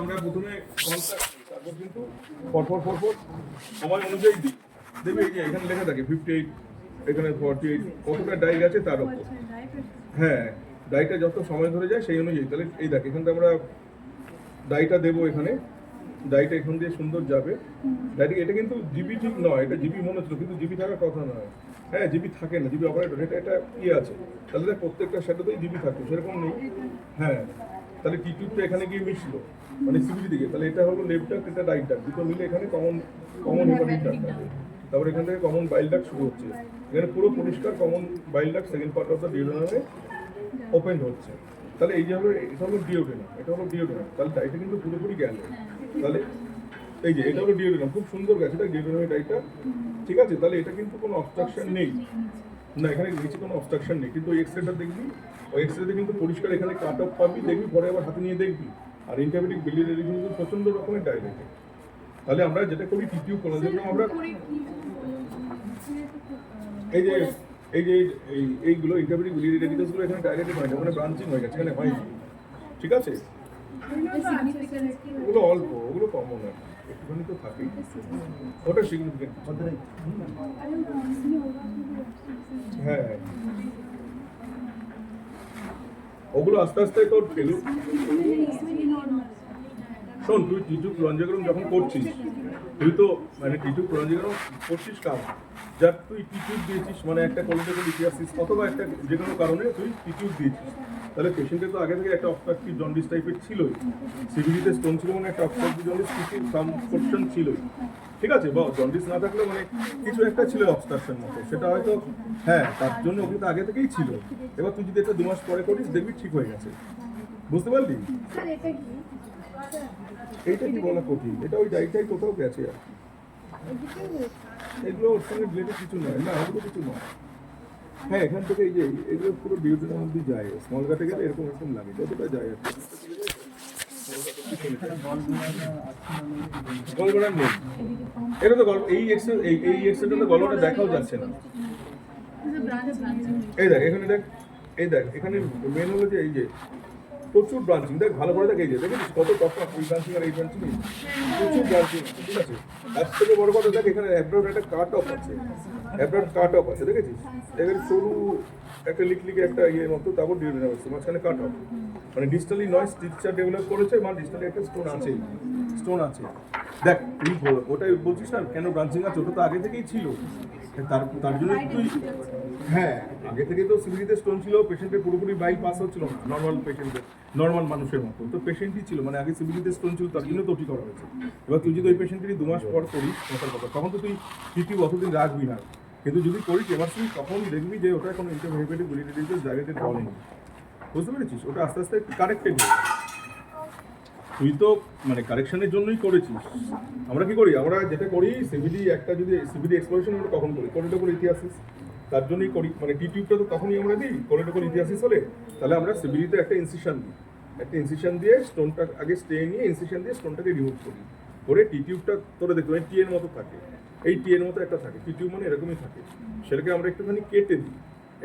আমরা প্রথমে তারপর কিন্তু পরপর সময় অনুযায়ী দিই। দেখবে এই যে এখানে লেখা থাকে 58, এখানে 48, কতটা ডাই আছে তার উপর। হ্যাঁ, ডাইটা যত সময় ধরে যায় সেই অনুযায়ী। তাহলে এই দেখ এখান থেকে আমরা ডাইটা দেবো, এখানে ডাইটা এখান দিয়ে সুন্দর যাবে। ডাইটা এটা কিন্তু জিবি ঠিক নয়, এটা জিবি মনে হচ্ছিল কিন্তু জিবি থাকার কথা নয়। হ্যাঁ, জিবি থাকে না, জিবি অপারেটর এটা ইয়ে আছে। তাহলে দেখ প্রত্যেকটা সেটাতেই জিবি থাকে, সেরকম নেই। হ্যাঁ, তাহলে টিউবটা এখানে গিয়ে মিশলো মানে সিবিডি দিকে। তাহলে এটা হলো লেফট ডাক্ট, এটা রাইট ডাক্ট, দুটো মিলে এখানে কমন হেপাটিক ডাক্ট আছে। তারপর এখান থেকে কমন বাইল ডাক্ট শুরু হচ্ছে। এখানে পুরো পরিষ্কার common bile duct second part of the ডিউডেনামে ওপেন হচ্ছে। তাহলে এই যে হলো, এটা হলো ডিওডেনাম, এটা হলো ডিওডেনাম। তাহলে ডাইটা কিন্তু পুরোপুরি গেল। তাহলে এই যে এটা হলো ডিওডেনাম, খুব সুন্দর গেছে এটা ডিওডেনামের ডাইটা। ঠিক আছে, তাহলে এটা কিন্তু কোনো অবস্ট্রাকশন নেই না, এখানে নিচে কোনো অবস্ট্রাকশন নেই। কিন্তু ওই এক্সরেটা দেখবি, ওই এক্সরেতে কিন্তু পরিষ্কার এখানে কাট অফ পাবি, দেখবি পরে আবার হাতে নিয়ে দেখবি। আর ইন্টারভিটিক বিলিয়ারি কিন্তু প্রচণ্ড রকমের ডাইলেটে। তাহলে আমরা যেটা করি টিটিউ করার জন্য আমরা এইগুলো ইন্টারভিটিক বিলিয়ারি রেডিকাসগুলো এখানে ডাইরেক্ট হয় না, ওখানে ব্রাঞ্চিং হয়ে গেছে, এখানে হয়নি। ঠিক আছে, ওগুলো অল্প, ওগুলো কমন হয়, একটুখানি তো থাকেই, ওটা সিগনিফিকেন্ট। হ্যাঁ, ওগুলো আস্তে আস্তে তোর ফেলু। শোন, তুই টিটিউ প্লঞ্জাগ্রাম যখন করছিস, তুই তো মানে টিটিউ প্লঞ্জাগ্রাম করছিস কারণ যার তুই টিটিউ দিয়েছিস, মানে একটা কোলিটেবল ইথিয়াসিস অথবা একটা যে কোনো কারণে তুই টিটিউ দিয়েছিস। তাহলে পেশেন্টের তো আগে থেকে একটা অবস্ট্রাকটিভ জন্ডিস টাইপের ছিলই, সিভিলিতে স্টোন ছিল মানে একটা অবস্ট্রাকটিভ জন্ডিস কিছু সাম পোর্শন ছিলই। ঠিক আছে, বা জন্ডিস না থাকলেও মানে কিছু একটা ছিল অবস্ট্রাকশন মতো, সেটা হয়তো হ্যাঁ তার জন্য ওগুলো তো আগে থেকেই ছিল। এবার তুই যদি এটা 2 মাস পরে করিস দেখবি ঠিক হয়ে গেছে, বুঝতে পারলি? এইটা কি বলা কঠিন, এটা ওই ডাইটাই কোথাও গেছে আর এগুলো ওর সঙ্গে রিলেটেড কিছু নয় না, ওগুলো কিছু নয়। হ্যাঁ, এখান থেকে এই যে এগুলো পুরো ডিউটির মধ্যে যায়, স্মল কাটে গেলে এরকম এরকম লাগে, যতটা যায় আর গল্পটা নেই। এটা তো গল্প, এই এক্সেলটা তো গল্পটা দেখাও যাচ্ছে না। এই দেখ এখানে, দেখ এই দেখ এখানে মেন হলো যে এই যে প্রচুর ব্রাঞ্চিং, দেখ ভালো করে দেখ, এই যে দেখেছিস কত তফাৎ ওই ব্রাঞ্চিং আর এই ব্রাঞ্চিং, প্রচুর ব্রাঞ্চিং। ঠিক আছে, তার থেকে বড় কথা দেখ এখানে অ্যাব্রড একটা কাট অফ আছে, অ্যাব্রড কাট অফ আছে, দেখেছিস এখানে সরু একটা লিকলিকে একটা ইয়ের মতো, তারপর ডিউরেনাম আছে, মাঝখানে কাট অফ, মানে ডিস্টালি নয় স্ট্রিকচার ডেভেলপ করেছে, মানে ডিস্টালি একটা স্টোন আছে, স্টোন আছে। দেখ তুই ওটাই বলছিস না কেন ব্রাঞ্চিং আছে, ওটা তো আগে থেকেই ছিল। তার জন্য তুই হ্যাঁ, আগে থেকে তো সিভিলিতে স্টোন ছিল, পেশেন্টের পুরোপুরি বাইল পাস হচ্ছিল না, নর্মাল পেশেন্টের, নর্মাল মানুষের মতো তো পেশেন্টই ছিল, মানে আগে সিভিলিতে স্টোন ছিল, তার জন্য তো ওটি করা হয়েছে। এবার তুই যদি ওই পেশেন্টেরই 2 মাস পর করিস কথার কথা, তখন তো তুই টিটিউ অতদিন রাখবি না, কিন্তু যদি করিস এবার তুই তখন দেখবি যে ওটা কোনো ইন্টারভেটিভ বিলিয়ারি জায়গাতে বলেনি, বুঝতে পেরেছিস? ওটা আস্তে আস্তে কারেক্টেড হয়ে যাবে। তুই তো মানে কারেকশনের জন্যই করেছিস। আমরা কি করি, আমরা যেটা করি সিভিডি একটা যদি সিভিডি এক্সপ্লোরেশন আমরা কখন করি, কোলিটেবল ইথিয়াসিস, তার জন্যই করি, মানে টিউবটা তো তখনই আমরা দিই কোলিটেবল ইথিয়াসিস হলে। তাহলে আমরা সিভিডিতে একটা ইনসিশন দিই, একটা ইনসিশন দিয়ে স্টোনটা আগে স্টে নিয়ে ইনসিশন দিয়ে স্টোনটাকে রিমুভ করি, করে টিউবটা তোরা দেখতে টি এর মতো থাকে, এই টি এর মতো একটা থাকে, টিউব মানে এরকমই থাকে, সেটাকে আমরা একটুখানি কেটে দিই।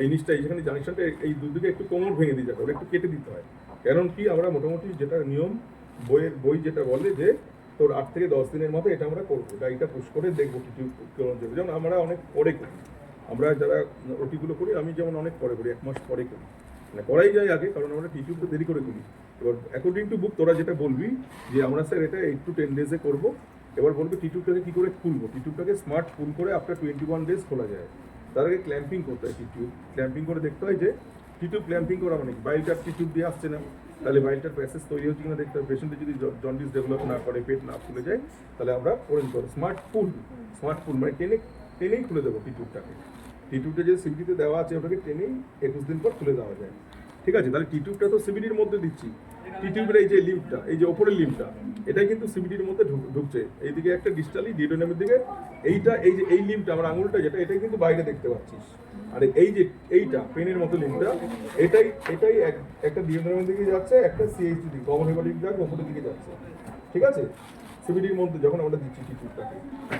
এই জিনিসটা এইখানে জাংশনটা এই দুদিকে একটু কোমর ভেঙে দিই, যাকে ওটা একটু কেটে দিতে হয়। কারণ কি, আমরা মোটামুটি যেটা নিয়ম বই যেটা বলে যে তোর 8 থেকে 10 দিনের মধ্যে এটা আমরা করবো, ডাইটা পুশ করে দেখবো টিটিউ কেমন যাবে। যেমন আমরা অনেক পরে করি, আমরা যারা ওটিগুলো করি, আমি যেমন অনেক পরে করি, 1 মাস পরে করি, মানে করাই যায় আগে, কারণ আমরা টিটিউটা দেরি করে করি। এবার অ্যাকর্ডিং টু বুক তোরা যেটা বলবি যে আমরা স্যার এটা 8 to 10 ডেজে করবো, এবার বলবি টিটিউবটাকে কী করে খুলবো, টিটিউবটাকে স্মার্ট ফুল করে আফটার 21 ডেজ খোলা যায়। তার আগে ক্ল্যাম্পিং করতে হয়, টিটিউব ক্ল্যাম্পিং করে দেখতে হয় যে টিটিউব ক্ল্যাম্পিং করা মানে বাইলটার টিটিউব দিয়ে আসছে না, তাহলে বাইলটার প্যাসেজ তৈরি হচ্ছে কিনা দেখতে হবে। পেশেন্টে যদি জন্ডিস ডেভেলপ না করে, পেট না ফুলে যায়, তাহলে আমরা করে দিতে পারি স্মার্ট ফুল মানে টেনেই খুলে দেবো টিটিউবটাকে। টিটিউবটা যে সিবিডিতে দেওয়া আছে ওটাকে টেনেই 21 দিন পর খুলে দেওয়া যায়। ঠিক আছে, তাহলে টিটিউবটা তো সিবিডির মধ্যে দিচ্ছি, টিটিউবের এই যে লিম্ফটা, এই যে ওপরের লিম্ফটা, এটাই কিন্তু সিবিডির মধ্যে ঢুকছে, এইদিকে একটা ডিস্টালি ডিউডেনামের দিকে, এইটা এই যে এই লিম্ফটা আমার আঙুলটা যেটা, এটাই কিন্তু বাইরে দেখতে পাচ্ছিস। আর এই যে এইটা পেনের মতো লিম্ফটা, এটাই একটা ডিউডেনামের দিকে যাচ্ছে, একটা সিএইচডি কমন হেপাটিক ড্রাগ ওপরের দিকে যাচ্ছে। ঠিক আছে, সিবিডির মধ্যে যখন আমরা দিচ্ছি টিউবটাকে,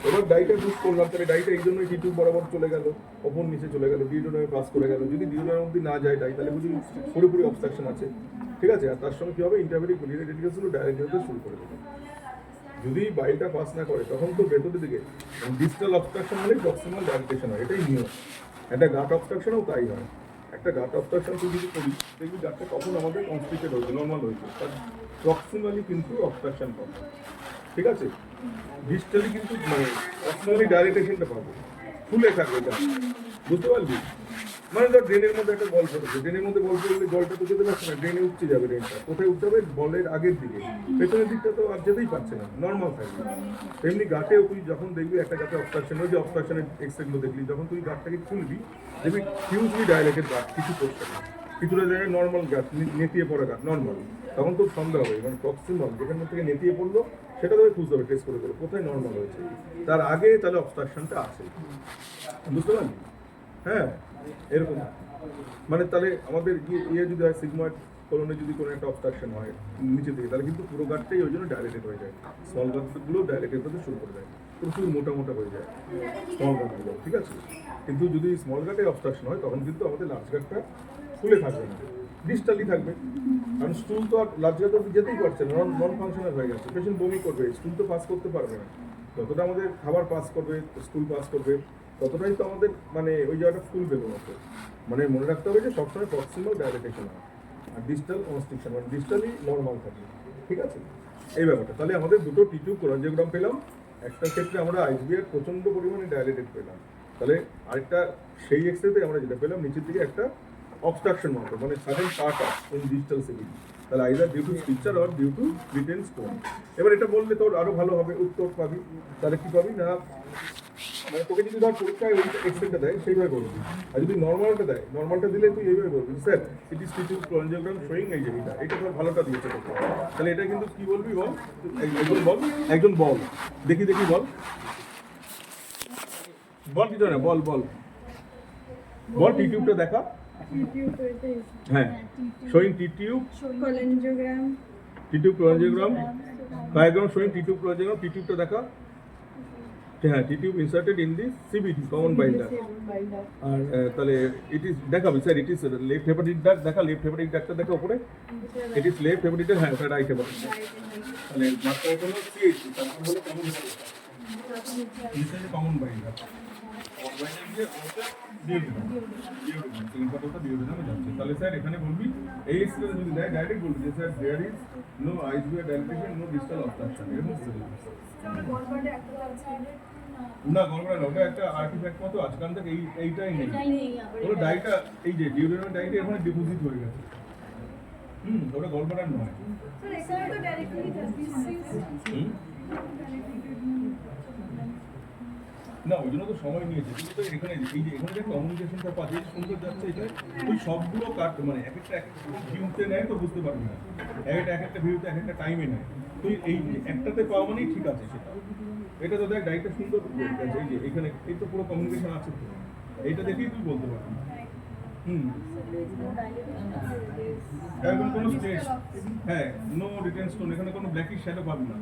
এবার ডাইটা ইউজ করলাম, তাহলে ডাইটা এই জন্যই টিউব বরাবর চলে গেল, ওপর নিচে চলে গেল, ডিউডোনামে পাস করে গেল। যদি ডিউডোনামের মধ্যে না যায় ডাই, তাহলে বুঝি পুরোপুরি অবস্ট্রাকশন আছে, ঠিক আছে। আর তার সঙ্গে কী হবে, ইন্টারমিডিয়েট রেডিকেশনও ডাইরেক্ট হতে শুরু করে দেবে। যদি বাইলটা পাস না করে তখন তো ভেতরের দিকে ডিস্টাল অবস্ট্রাকশন হলেই প্রক্সিমাল ডাইরেকশন হয়, এটাই নিয়ম। একটা গাট অবস্ট্রাকশনও তাই হয়। একটা গাট অবস্ট্রাকশন তুই যদি করি, দেখবি গাটটা কখন আমাদের কনস্ট্রিক্টেড হয়েছে, নর্মাল হয়েছে, তার প্রক্সিমালি কিন্তু অবস্ট্রাকশন পাবে, ঠিক আছে। ডিস্টালি কিন্তু মানে প্রক্সিমালি ডাইরেকশনটা পাবো, ফুলে থাকবে এটা, বুঝতে পারবি। মানে ধর ড্রেনের মধ্যে একটা বল পড়েছে, ড্রেনের মধ্যে বল পড়লে জলটা তো যেতে পারছে না, ড্রেনে উঠতে যাবে, ড্রেনটা কোথায় উঠতে হবে, বলের আগের দিকে, পেছনের দিকটা তো আর যেতেই পারছে না, নর্মাল থাকবে। তেমনি গাটেও তুই যখন দেখবি একটা গাটে অবস্ট্রাকশন, ওই যে অবস্ট্রাকশনের এক্সরেগুলো দেখলি, যখন তুই গাটটাকে খুলবি দেখবি হিউজলি ডাইলেটেড গাট, কিছু করছে না, কিছুটা জায়গায় নর্মাল গাছ, নেতিয়ে পড়া গাছ নর্মাল, তখন তো সন্দেহ হবে, মানে প্রক্সিমাল যেখান থেকে নেতিয়ে পড়লো সেটা তোকে খুঁজতে হবে, টেস্ট করে করে কোথায় নর্মাল হয়েছে, তার আগে তাহলে অবস্ট্রাকশনটা আছে, বুঝতে পারলি। হ্যাঁ, এরকম মানে তাহলে আমাদের ইয়ে যদি হয় সিগময়েড কোলনে যদি কোনো একটা অবস্ট্রাকশন হয় নিচে থেকে, তাহলে কিন্তু পুরো গাটটাই ওই জন্য ডাইলেটেড হয়ে যায়, স্মল গাটগুলো ডাইলেটেড হতে শুরু করে দেয়, প্রচুর মোটা মোটা হয়ে যায় স্মল গাটগুলো, ঠিক আছে। কিন্তু যদি স্মল গাটে অবস্ট্রাকশন হয় তখন কিন্তু আমাদের লার্জ গাটটা ফুলে থাকবে না, ডিস্টালি থাকবে, কারণ স্টুল তো আর লার্জ গাট অব্দি যেতেই পারছে না, নন ফাংশনাল হয়ে গেছে, পেশেন্ট বমি করবে, স্টুল তো পাস করতে পারবে না, যতটা আমাদের খাবার পাস করবে, স্কুল পাস করবে, ততটাই তো আমাদের মানে ওই জায়গাটা ফুল বেলুন মতো। মানে মনে রাখতে হবে যে সবসময় প্রক্সিমাল ডাইলেটেশন হয় আর ডিস্টাল কনস্ট্রিকশন, মানে ডিস্টালি নর্মাল থাকে, ঠিক আছে। এই ব্যাপারটা তাহলে আমাদের দুটো টিটিউব কোলনজিওগ্রাম পেলাম, একটা ক্ষেত্রে আমরা আইসবিআর প্রচণ্ড পরিমাণে ডাইলেটেড পেলাম, তাহলে আরেকটা সেই এক্সরেতে আমরা যেটা পেলাম নিচের দিকে একটা অবস্ট্রাকশন মতো, মানে sudden cut off in distal CBD, তাহলে either due to stricture or due to retained stone. এবার এটা বললে তোর আরও ভালো হবে, উত্তর পাবি, তাহলে কী পাবি না, মানে তোকে যদি ধর পরীক্ষায় ওই এক্সরেটা দেয় সেইভাবে বলবি, আর যদি নর্মালটা দেয়, নর্মালটা দিলে তুই এইভাবে বলবি, স্যার ইট ইজ টিটিউব কোলনজিওগ্রাম শোয়িং এই যে এটা তোর ভালোটা দিয়েছে তোকে, তাহলে এটা কিন্তু কি বলবি বল, একজন বল দেখি দেখি বল বল কিছু না, বল বল বল টিটিউবটা দেখা, হ্যাঁ showing T tube cholangiogram, T tube cholangiogram diagram showing T tube cholangiogram, টিটিউবটা দেখা, হ্যাঁ T tube inserted in the CBD common binder. আর তাহলে ইট ইজ দেখাবি sir, it is left hepatic duct দেখা, লেফট হেপাটিক ডাক্টটা দেখা উপরে, ইট ইজ লেফট হেপাটিক, হ্যাঁ ওটা রাইট হেপাটিক, তাহলে মাত্রা হলো সিএইচসি, তারপর হলো কমন কমন বাইন্ডার, তাহলে স্যার এখানে বলবি এই এক্সপ্রেশন যদি দেয় ডাইরেক্ট বলবি যে sir there is no IHBR dilatation, no distal obstruction, এরকম বলবি। না গড়বড়া না, ওটা একটা আর্টিফ্যাক্ট মতো আজকাল থেকে এইটাই নেই, ওটা ডাইটা এই যে ডিউরেনাল ডাইটা এখানে ডিপোজিট হয়ে গেছে, ওটা গড়বড়া নয়। না ওই জন্য তো সময় নিয়েছে, কিন্তু তো এখানে এই যে এখানে যে কমিউনিকেশনটা পাচ্ছে সুন্দর যাচ্ছে, এটা ওই সবগুলো কাট মানে এক একটা ভিউতে নেয় তো বুঝতে পারবি না, এক একটা ভিউতে এক একটা টাইমে নেয়, তুই এই একটাতে পাওয়া মানেই ঠিক আছে সেটা, এটা তো দেখ ডাইটা সুন্দর আছে, এই যে এখানে এই তো পুরো কমিউনিকেশন আছে তো, এইটা দেখেই তুই বলতে পারবি। এখন কোনো স্টেজ, হ্যাঁ নো রিটেন স্টোন, এখানে কোনো ব্ল্যাকিশ শ্যাডো পাবি না,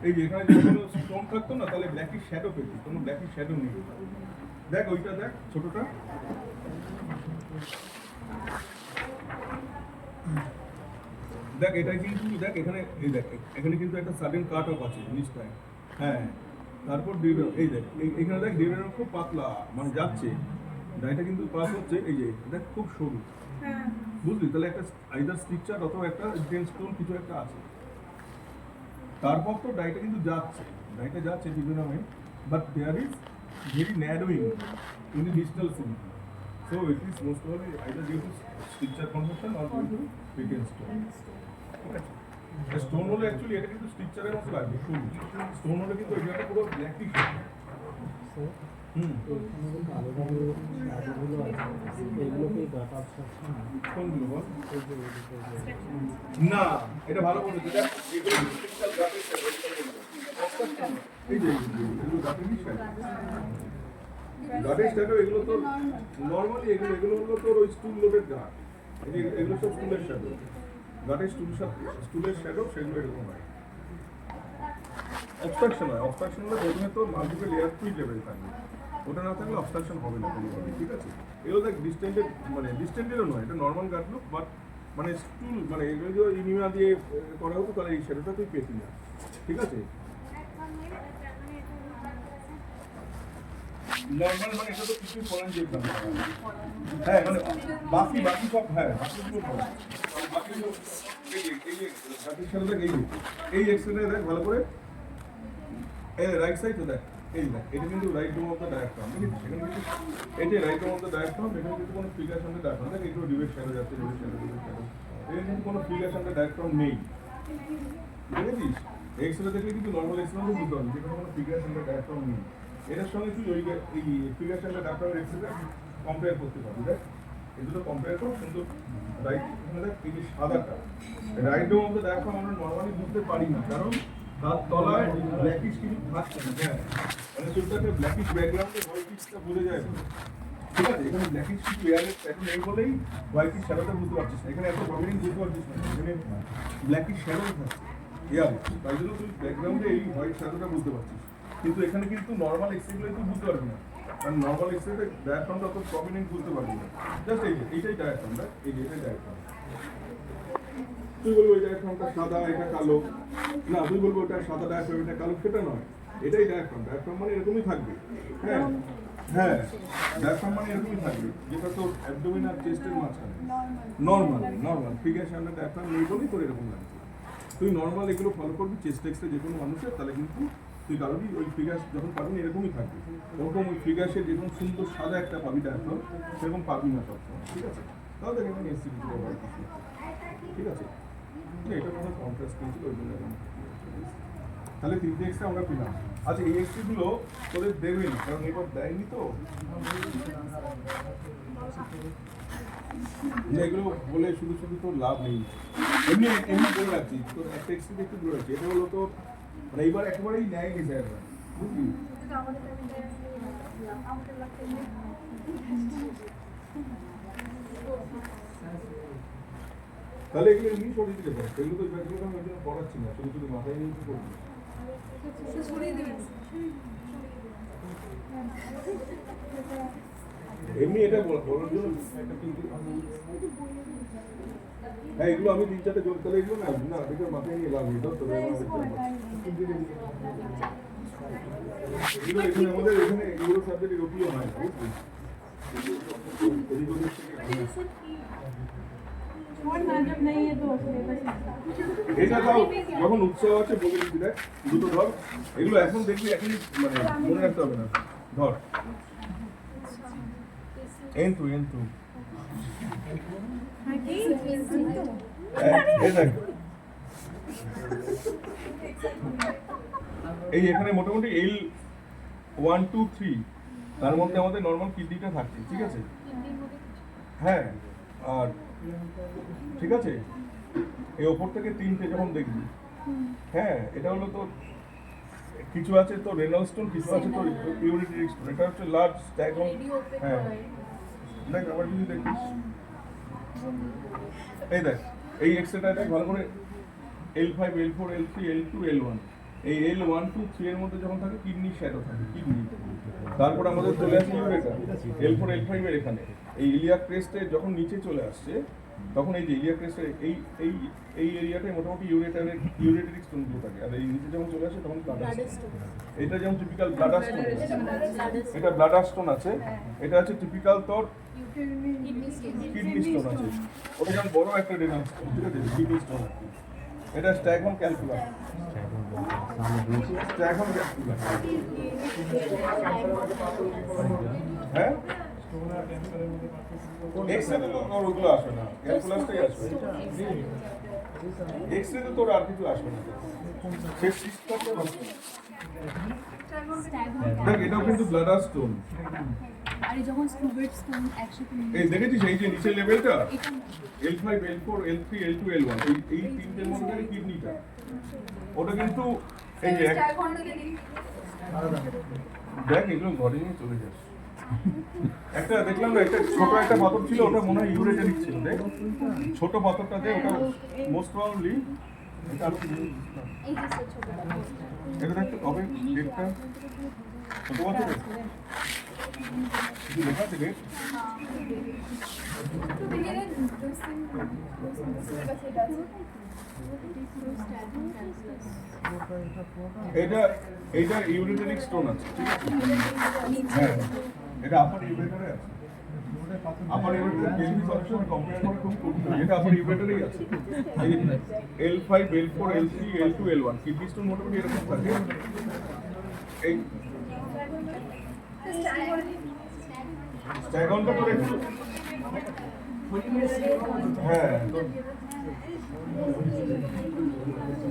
এই যে এখানে যদি কোনো স্টোন থাকতো না তাহলে ব্ল্যাকিশ শ্যাডো পেতি, কোনো ব্ল্যাকিশ শ্যাডো নেই, দেখ ওইটা দেখ ছোটটা, দেখ এটা কিন্তু দেখ এখানে, এই দেখ এখানে কিন্তু একটা সাডেন কাট অফ আছে নিচটায়, হ্যাঁ তারপর এই দেখ এখানে দেখ ডিউরেনাল খুব পাতলা মানে যাচ্ছে, ডাইটা কিন্তু পাস হচ্ছে, এই যে দেখ খুব সরু, বুঝলি, তাহলে একটা আইদার স্ট্রিকচার অথবা একটা রিটেন স্টোন কিছু একটা আছে, তারপর তো ডাইটা কিন্তু যাচ্ছে ডিউরেনামে, but there is very narrowing in the distal CBD, so it is most probably either due to stricture conversion or due to retained stone, ঠিক আছে। স্টোন হলে অ্যাকচুয়ালি এটা কিন্তু স্ট্রিকচারের মতো লাগবে, স্টোন হলে কিন্তু এটা পুরো ব্ল্যাকিশ, না এটা ভালো বলেছে, গাটের শ্যাডো এগুলো তো নর্মালি এগুলো হলো তোর ওই স্টুল লোডের গাট, এগুলো সব স্টুলের শ্যাডো, গাটের স্টুলের শ্যাডো সেগুলো এরকম হয়। অবস্ট্রাকশন হয়, অবস্ট্রাকশন হলে প্রথমে তো মাল্টিপল এয়ার ফ্লুইড লেভেল থাকবে, ওটা না থাকলে অবস্ট্রাকশন হবে না কোনোভাবে, ঠিক আছে? এগুলো দেখ ডিস্টেন্ডেড, মানে ডিস্টেন্ডেডও নয়, এটা নর্মাল গার্ড লুক, বাট মানে স্টুল, মানে এগুলো যদি ইনিমা দিয়ে করা হতো তাহলে এই শ্যাডোটা তুই পেতি না, ঠিক আছে? নর্মাল মানে এটা তো কিছুই করেন যে হ্যাঁ, মানে বাকি সব, হ্যাঁ বাকিগুলো করেন, বাকি বাকি শ্যাডোটা এই এক্সরেটা দেখ ভালো করে, এই রাইট সাইড তো দেখ, এই দেখ এটা কিন্তু right dome of the diaphragm, ঠিক আছে? এখানে কিন্তু এই যে right dome of the diaphragm, এখানে কিন্তু কোনো ফিগার সঙ্গে ডায়াফ্রাম দেখ, একটু রিভেট শ্যাডো যাচ্ছে, রিভেট শ্যাডো, এখানে কিন্তু কোনো ফিগার সঙ্গে ডায়াফ্রাম নেই, বুঝেছিস? এক্সরে দেখলে কিন্তু নর্মাল এক্সরে বুঝতে পারবি যেখানে কোনো ফিগার সঙ্গে ডায়াফ্রাম নেই, এটার সঙ্গে তুই ওই এই ফিগার সঙ্গে ডায়াফ্রামের এক্সরে কম্পেয়ার করতে পারবি, দেখ এই দুটো কম্পেয়ার কর, কিন্তু রাইট এখানে দেখ এই যে সাদাটা right dome of the diaphragm আমরা নর্মালি বুঝতে পারি না, কারণ তার তলায় ব্ল্যাকিশ কিছু থাকছে না, হ্যাঁ মানে চুলটাকে ব্ল্যাকিশ ব্যাকগ্রাউন্ডে হোয়াইটিশটা বোঝা যায়, ঠিক আছে? এখানে ব্ল্যাকিশ কিছু এয়ারের প্যাটার্ন নেই বলেই হোয়াইটিশ শ্যাডোটা বুঝতে পারছিস না, এখানে এত প্রমিনেন্ট বুঝতে পারছিস না, এখানে ব্ল্যাকিশ শ্যাডো থাকছে এয়ারে, তাই জন্য তুই ব্যাকগ্রাউন্ডে এই হোয়াইট শ্যাডোটা বুঝতে পারছিস, কিন্তু এখানে কিন্তু নর্মাল এক্সরেগুলো তুই বুঝতে পারবি না, কারণ নর্মাল এক্সরেতে ডায়াফ্রামটা অত প্রমিনেন্ট বুঝতে পারবি না, জাস্ট এইটাই ডায়াফ্রাম, দেখ এই যে এটাই ডায়াফ্রাম, তুই বলবো এটা ডায়াফ্রামটা সাদা এটা কালো, না তুই বলবো ওটা সাদা ডায়াফ্রাম এটা কালো, সেটা নয়, এটাই ডায়াফ্রাম, ডায়াফ্রাম মানে এরকমই থাকবে, হ্যাঁ হ্যাঁ ডায়াফ্রাম মানে এরকমই থাকবে, যেটা তোর অ্যাবডোমেন আর চেস্টের মাঝখানে নর্মাল ফিগার সামনে ডায়াফ্রাম নেই বলেই তোর এরকম লাগছে, তুই নর্মাল এগুলো ফলো করবি চেস্ট এক্সরে যে কোনো মানুষের, তাহলে কিন্তু তুই কারোরই ওই ফিগার যখন পাবি এরকমই থাকবে, ওরকম ওই ফিগার্সের যেরকম সুন্দর সাদা একটা পাবি ডায়াফ্রাম সেরকম পাবি না সবসময়, ঠিক আছে? তাহলে দেখে আমি এসছি ঠিক আছে, এটা কোনো কন্ট্রাস্ট কিন্তু ওই জন্য তাহলে তিনটে এক্সরে আমরা পেলাম। আচ্ছা এই এক্সরেগুলো তোদের দেবেন, কারণ এবার দেয়নি তো, এগুলো বলে শুধু শুধু তোর লাভ নেই, এমনি এমনি বলে রাখছি তোর একটা এক্সরে একটু বলে রাখছি, এটা হলো তোর মানে এইবার একেবারেই ন্যায় গেছে একবার, বুঝলি? তাহলে এগুলো এমনি সরিয়ে দিতে পারে, সেগুলো তো ব্যাগগুলো আমি ওই জন্য পড়াচ্ছি না, শুধু শুধু মাথায় নিয়ে কি করবি? এমনি এটা বলার জন্য একটা কিন্তু হ্যাঁ এগুলো আমি 3-4টে জোর তাহলে এগুলো না না দেখে মাথায় নিয়ে লাভ নেই, ধর তোদের এখানে আমাদের এখানে এগুলো সাবজেক্টের ওপিও হয় না, বুঝলি? এটা তাও যখন উৎসব আছে বলে দিচ্ছি, দেখ দুটো ধর, এগুলো এখন দেখবি এখন মানে মনে রাখতে হবে না, ধর এন টু এই এখানে মোটামুটি L1 2 3 তার মধ্যে আমাদের নর্মাল কিডনিটা থাকছে, ঠিক আছে? হ্যাঁ আর ঠিক আছে এই ওপর থেকে 3টে যখন দেখবি, হ্যাঁ এটা হলো তো কিছু আছে তো রেনাল স্টোন, কিছু আছে তো ইউরিনারি স্টোন, এটা হচ্ছে লার্জ স্ট্যাগন, হ্যাঁ দেখ আবার যদি দেখিস এই দেখ এই এক্সরেটা দেখ ভালো করে, L5 L4 L3 L2 L1, এই L1 2 3 এর মধ্যে যখন থাকে কিডনির শ্যাডো থাকে, কিডনি, তারপর আমাদের চলে আসে ইউরেটা L4 L5 এর এখানে, এই ইলিয়াক ক্রেস্টে যখন নিচে চলে আসছে তখন এই যে ইলিয়াক ক্রেস্টের এই এই এই এরিয়াটায় মোটামুটি ইউরেটারি স্টোনগুলো থাকে, আর এই নিচে যখন চলে আসে তখন ব্লাডার স্টোন, এটা যেমন টিপিক্যাল ব্লাডার স্টোন, এটা ব্লাডার স্টোন আছে, এটা আছে টিপিক্যাল তোর কিডনি স্টোন আছে, ওটা যেমন বড় একটা রেনাল স্টোন, ঠিক আছে কিডনি স্টোন, এটা স্ট্যাগন ক্যালকুলাস, হ্যাঁ এক্সরে তো তোর ওগুলো আসবে না, ক্যালকুলাসটাই আসবে, এক্সরে তো তোর আর কিছু আসবে না, দেখ এটাও কিন্তু ব্লাডার স্টোন, আর যখন স্টুবেট স্টোন একসাথে এই দেখেছিস এই যে নিচের লেভেলটা L5 L4 L3 L2 L1 এই তিনটের মধ্যে কিডনিটা, ওটা কিন্তু এই যে দেখ এগুলো ঘরে নিয়ে চলে যাস, একটা দেখলাম না একটা ছোট একটা পাথর ছিল, ওটা মনে হয় ইউরেটারিক ছিল, দেখ ছোট পাথরটা দেখ, ওটা মোস্ট প্রবাবলি এটা আরো এই যে স্যার ছোটটা এটা দেখতে কবে ডেটটা কত বছরের কি লেখা আছে ডেট তো বিগিনার সিলেবাসে এটা আছে এটা ইউরিনারি স্টোন আছে ঠিক আছে হ্যাঁ এটা আপার ইউরেটারে আছে আপার ইউরেটারে পেলভিস অপশন কম্পেয়ার করে খুব কঠিন এটা আপার ইউরেটারেই আছে L5 L4 L3 L2 L1 kidney stone মোটামুটি এরকম থাকে এই স্ট্যাগনটা করে একটু হ্যাঁ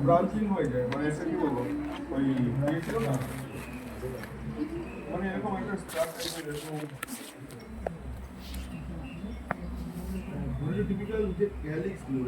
ব্রাঞ্চিং হয়ে যায় মানে এটা কি বলবো ওই ইয়ে ছিল না মানে এরকম একটা স্ট্রাকচার এরকম টিপিক্যাল যে ক্যালিক্স গুলো